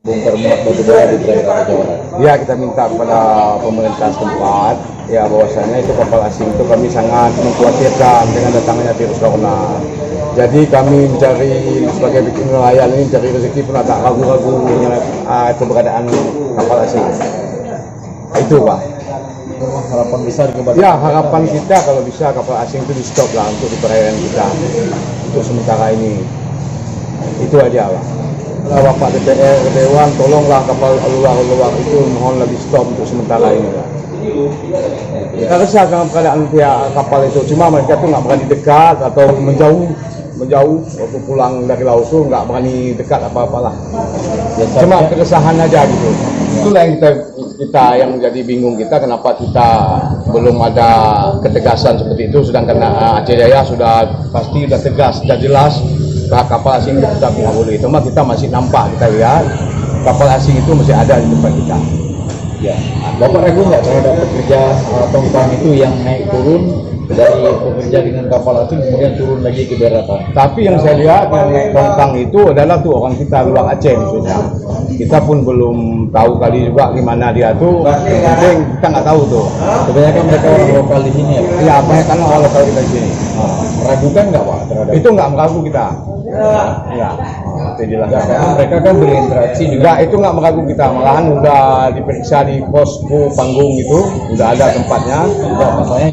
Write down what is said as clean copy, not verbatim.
bongkar muat batu bara di perairan Jawa Barat. Ya, kita minta kepada pemerintah setempat ya bahwasanya itu kapal asing itu kami sangat mengkhawatirkan dengan datangnya virus corona. Jadi kami mencari sebagai bikin nelayan ini mencari rezeki pun agak ragu-ragu keberadaan kapal asing. Itu Pak. Harapan besar kepada Ya, harapan kita kalau bisa kapal asing itu di stop lah untuk di perairan kita untuk sementara ini. Itu aja Pak. Bapak DPR, Dewan, tolonglah kapal luar itu mohonlah di stop untuk sementara ini Pak. Kita resah dengan keadaan pihak kapal itu, cuma mereka tuh nggak berani dekat atau menjauh waktu pulang dari laut tuh nggak berani dekat apa-apalah. Ya, cuma keresahan aja gitu. Itulah yang kita yang jadi bingung kita kenapa kita belum ada ketegasan seperti itu, sedangkan Aceh Jaya sudah pasti sudah tegas, sudah jelas bahwa kapal asing itu tetap tidak boleh. Cuma kita masih nampak, kita lihat kapal asing itu masih ada di tempat kita. ya. Bapak ragu nggak terhadap pekerja tongkang itu yang naik turun dari pekerja dengan kapal asing kemudian turun lagi ke daratan? Tapi yang saya lihat yang naik tongkang itu adalah tuh orang kita luar Aceh maksudnya. Kita pun belum tahu kali juga gimana dia tuh. Yang penting kita nggak tahu tuh. Kebanyakan mereka orang lokal di sini ya. Ya banyak kan orang lokal kita di sini. Meragukan nggak Pak terhadap Itu nggak meragu kita. Ya, itu jelas. karena mereka kan berinteraksi juga. Enggak, itu nggak meragu kita. Malahan udah diperiksa di posko panggung itu, udah ada tempatnya. Enggak, masalahnya